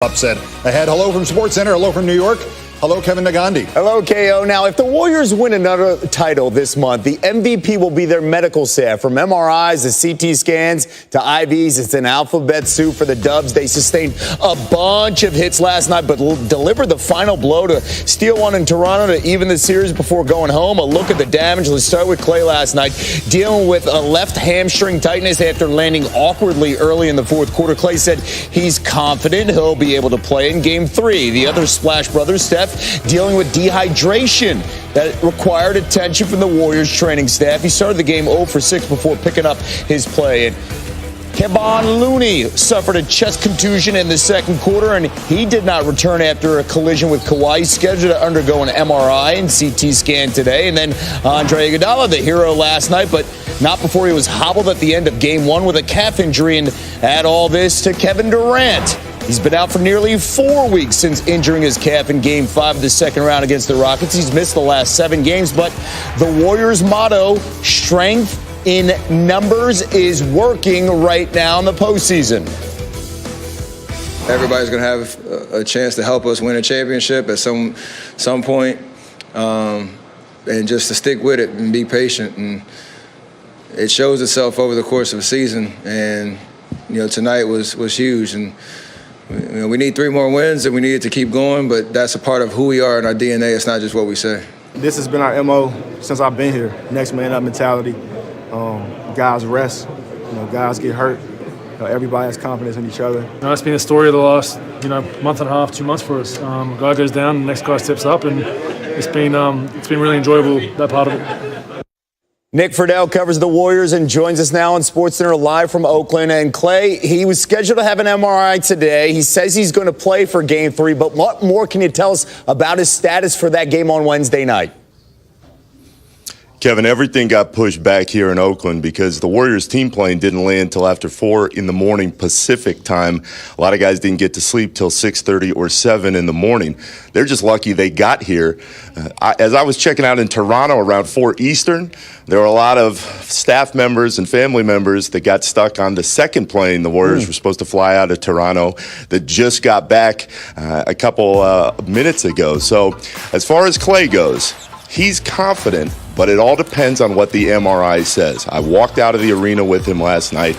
Upset ahead. Hello from SportsCenter. Hello from New York. Hello, Kevin Nagandi. Hello, KO. Now, if the Warriors win another title this month, the MVP will be their medical staff. From MRIs to CT scans to IVs, it's an alphabet soup for the Dubs. They sustained a bunch of hits last night, but delivered the final blow to steal one in Toronto to even the series before going home. A look at the damage. Let's start with Klay last night, dealing with a left hamstring tightness after landing awkwardly early in the fourth quarter. Klay said he's confident he'll be able to play in Game 3. The other Splash Brothers, Steph, dealing with dehydration that required attention from the Warriors training staff. He started the game 0 for 6 before picking up his play. And Kevon Looney suffered a chest contusion in the second quarter, and he did not return after a collision with Kawhi. He's scheduled to undergo an MRI and CT scan today. And then Andre Iguodala, the hero last night, but not before he was hobbled at the end of Game 1 with a calf injury. And add all this to Kevin Durant. He's been out for nearly 4 weeks since injuring his calf in Game 5 of the second round against the Rockets. He's missed the last 7 games, but the Warriors' motto, strength in numbers, is working right now in the postseason. Everybody's going to have a chance to help us win a championship at some point, and just to stick with it and be patient. And it shows itself over the course of a season, and tonight was huge. And we need 3 more wins, and we need it to keep going, but that's a part of who we are and our DNA. It's not just what we say. This has been our MO since I've been here. Next man up mentality. Guys rest. Guys get hurt. Everybody has confidence in each other. It's been the story of the last, month and a half, 2 months for us. Guy goes down, the next guy steps up, and it's been really enjoyable, that part of it. Nick Friedel covers the Warriors and joins us now on SportsCenter live from Oakland. And Klay, he was scheduled to have an MRI today. He says he's going to play for Game 3, but what more can you tell us about his status for that game on Wednesday night? Kevin, everything got pushed back here in Oakland because the Warriors team plane didn't land until after 4 in the morning Pacific time. A lot of guys didn't get to sleep till 6:30 or 7 in the morning. They're just lucky they got here. As I was checking out in Toronto around 4 Eastern, there were a lot of staff members and family members that got stuck on the second plane the Warriors were supposed to fly out of Toronto that just got back a couple minutes ago. So as far as Klay goes, he's confident, but it all depends on what the MRI says. I walked out of the arena with him last night.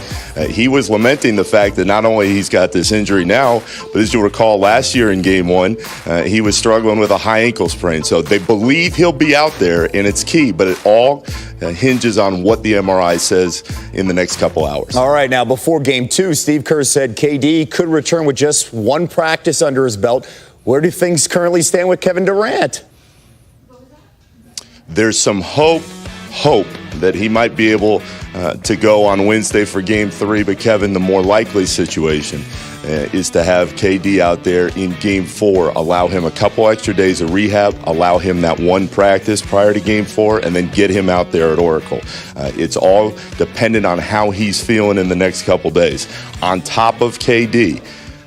He was lamenting the fact that not only he's got this injury now, but as you recall, last year in Game 1, he was struggling with a high ankle sprain. So they believe he'll be out there, and it's key, but it all hinges on what the MRI says in the next couple hours. All right, now before Game 2, Steve Kerr said KD could return with just 1 practice under his belt. Where do things currently stand with Kevin Durant? There's some hope that he might be able to go on Wednesday for Game 3, but Kevin, the more likely situation is to have KD out there in Game 4, allow him a couple extra days of rehab, allow him that 1 practice prior to Game 4, and then get him out there at Oracle. It's all dependent on how he's feeling in the next couple days. On top of KD,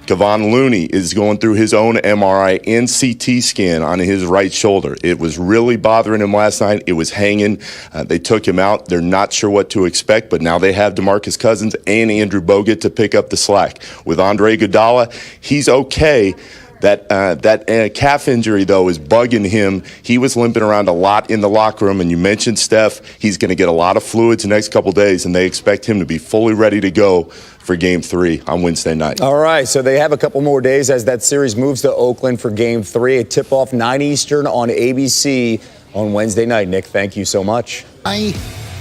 Kevon Looney is going through his own MRI and CT scan on his right shoulder. It was really bothering him last night. It was hanging. They took him out. They're not sure what to expect, but now they have DeMarcus Cousins and Andrew Bogut to pick up the slack. With Andre Iguodala, he's okay. That calf injury, though, is bugging him. He was limping around a lot in the locker room, and you mentioned Steph. He's going to get a lot of fluids the next couple days, and they expect him to be fully ready to go for Game 3 on Wednesday night. All right, so they have a couple more days as that series moves to Oakland for Game 3. A tip-off 9 Eastern on ABC on Wednesday night. Nick, thank you so much.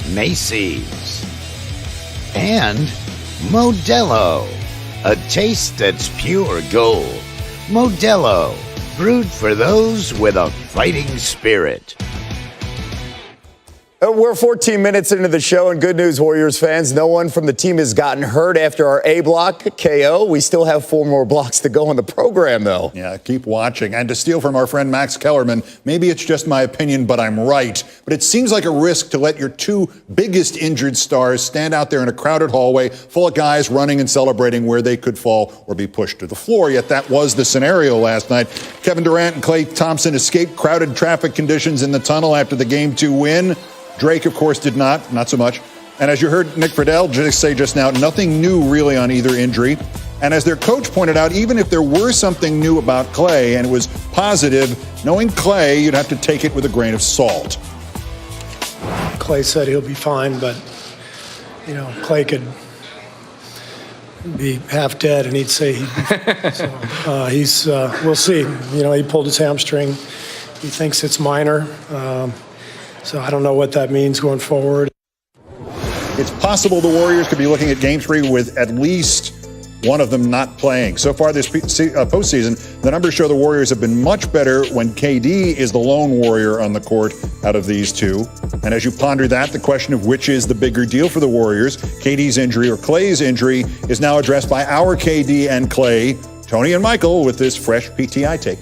Macy's and Modelo, a taste that's pure gold. Modelo, brewed for those with a fighting spirit. We're 14 minutes into the show, and good news, Warriors fans. No one from the team has gotten hurt after our A block KO. We still have 4 more blocks to go on the program, though. Yeah, keep watching. And to steal from our friend Max Kellerman, maybe it's just my opinion, but I'm right. But it seems like a risk to let your 2 biggest injured stars stand out there in a crowded hallway full of guys running and celebrating where they could fall or be pushed to the floor. Yet that was the scenario last night. Kevin Durant and Klay Thompson escaped crowded traffic conditions in the tunnel after the Game 2 win. Drake, of course, did not so much. And as you heard Nick Friedel say just now, nothing new really on either injury. And as their coach pointed out, even if there were something new about Klay and it was positive, knowing Klay, you'd have to take it with a grain of salt. Klay said he'll be fine, but, Klay could be half dead and he'd say he'd be so, we'll see. He pulled his hamstring. He thinks it's minor. So I don't know what that means going forward. It's possible the Warriors could be looking at Game 3 with at least one of them not playing. So far this postseason, the numbers show the Warriors have been much better when KD is the lone Warrior on the court out of these two. And as you ponder that, the question of which is the bigger deal for the Warriors, KD's injury or Klay's injury, is now addressed by our KD and Klay, Tony and Michael, with this fresh PTI take.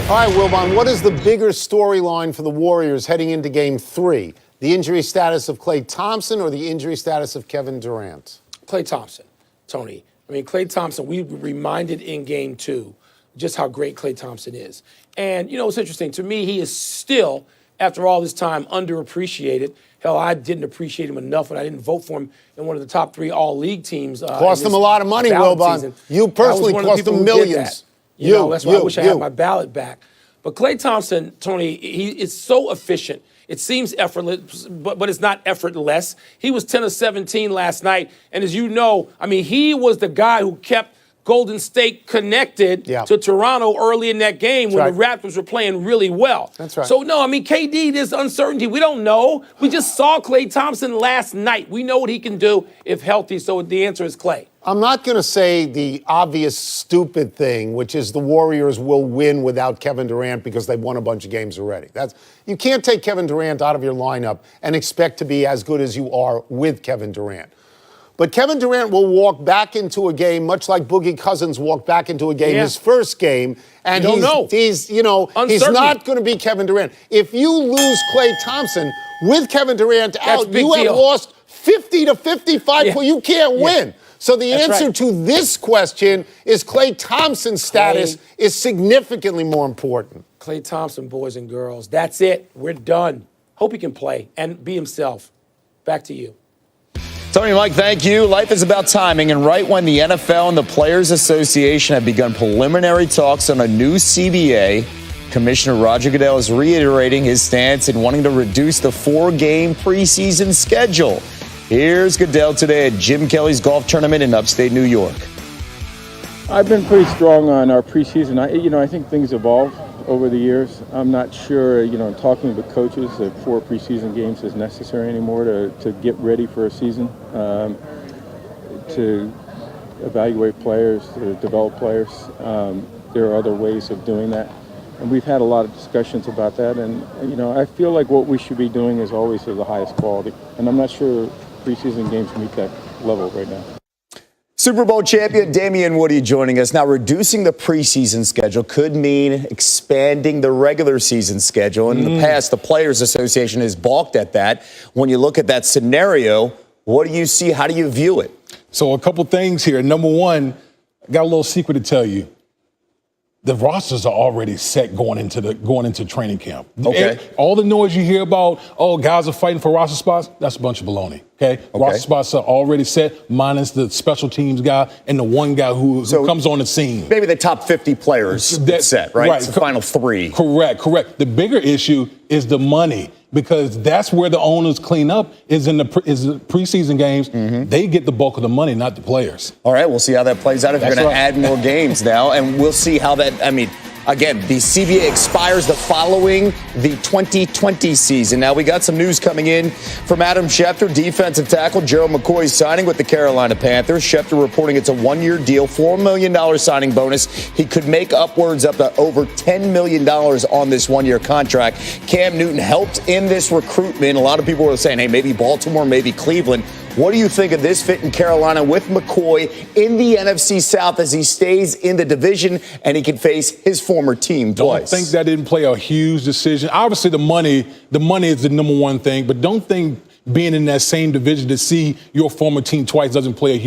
All right, Wilbon, what is the bigger storyline for the Warriors heading into Game 3? The injury status of Klay Thompson or the injury status of Kevin Durant? Klay Thompson, Tony. Klay Thompson, we were reminded in Game 2 just how great Klay Thompson is. And, it's interesting. To me, he is still, after all this time, underappreciated. Hell, I didn't appreciate him enough when I didn't vote for him in one of the top 3 all-league teams. Cost him a lot of money, Wilbon. You personally cost him millions. That's why I wish I had my ballot back. But Klay Thompson, Tony, he is so efficient. It seems effortless, but it's not effortless. He was 10 of 17 last night. And as you know, he was the guy who kept Golden State connected to Toronto early in that game when the Raptors were playing really well. That's right. So, no, KD, there's uncertainty. We don't know. We just saw Klay Thompson last night. We know what he can do if healthy, so the answer is Klay. I'm not going to say the obvious stupid thing, which is the Warriors will win without Kevin Durant because they've won a bunch of games already. You can't take Kevin Durant out of your lineup and expect to be as good as you are with Kevin Durant. But Kevin Durant will walk back into a game much like Boogie Cousins walked back into a game, his first game, and he's not going to be Kevin Durant. If you lose Klay Thompson with Kevin Durant out, you have lost 50 to 55 points. You can't win. So the answer to this question is Klay Thompson's status is significantly more important. Klay Thompson, boys and girls, that's it. We're done. Hope he can play and be himself. Back to you. Tony and Mike, thank you. Life is about timing, and right when the NFL and the Players Association have begun preliminary talks on a new CBA, Commissioner Roger Goodell is reiterating his stance in wanting to reduce the 4-game preseason schedule. Here's Goodell today at Jim Kelly's golf tournament in upstate New York. I've been pretty strong on our preseason. I think things evolve over the years. I'm not sure, talking with coaches that 4 preseason games is necessary anymore to get ready for a season, to evaluate players, to develop players. There are other ways of doing that. And we've had a lot of discussions about that. And, I feel like what we should be doing is always of the highest quality. And I'm not sure preseason games meet that level right now. Super Bowl champion Damian Woody joining us. Now, reducing the preseason schedule could mean expanding the regular season schedule. In the past, the Players Association has balked at that. When you look at that scenario, what do you see? How do you view it? So a couple things here. Number one, I got a little secret to tell you. The rosters are already set going into training camp. Okay. All the noise you hear about, guys are fighting for roster spots, that's a bunch of baloney. Okay. Roster spots are already set, minus the special teams guy and the one guy who comes on the scene. Maybe the top 50 players set, right? Right. It's the final 3. Correct. The bigger issue is the money, because that's where the owners clean up is in the preseason games. They get the bulk of the money, not the players. All right, we'll see how that plays out if you're going to add more games now, and we'll see how that, again, the CBA expires the following the 2020 season. Now, we got some news coming in from Adam Schefter, defensive tackle. Gerald McCoy signing with the Carolina Panthers. Schefter reporting it's a 1-year deal, $4 million signing bonus. He could make upwards up to over $10 million on this 1-year contract. Cam Newton helped in this recruitment. A lot of people were saying, hey, maybe Baltimore, maybe Cleveland. What do you think of this fit in Carolina with McCoy in the NFC South as he stays in the division and he can face his former team twice? Don't think that didn't play a huge decision. Obviously, the money is the number one thing, but don't think being in that same division to see your former team twice doesn't play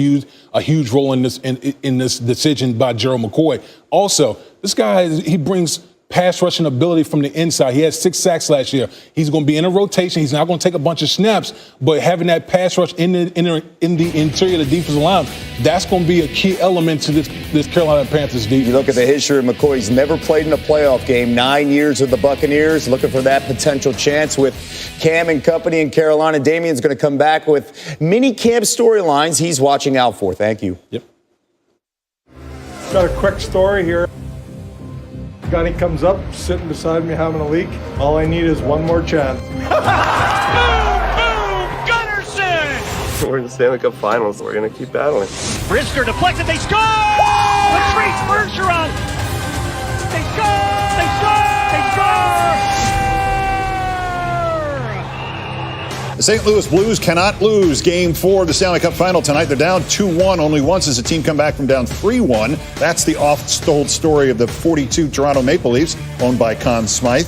a huge role in this decision by Gerald McCoy. Also, this guy, he brings pass rushing ability from the inside. He had 6 sacks last year. He's going to be in a rotation. He's not going to take a bunch of snaps, but having that pass rush in the interior of the defensive line, that's going to be a key element to this Carolina Panthers defense. You look at the history of McCoy. He's never played in a playoff game. 9 years with the Buccaneers, looking for that potential chance with Cam and company in Carolina. Damian's going to come back with mini camp storylines he's watching out for. Thank you. Yep. Got a quick story here. Gunny comes up, sitting beside me having a leak. All I need is one more chance. Boom! Gunnerson! We're in the Stanley Cup Finals. We're going to keep battling. Brisker deflected. They score! Patrice Bergeron! They score! They score! They score! The St. Louis Blues cannot lose Game 4 of the Stanley Cup Final tonight. They're down 2-1. Only once has the team come back from down 3-1. That's the oft-told story of the 42 Toronto Maple Leafs, owned by Conn Smythe.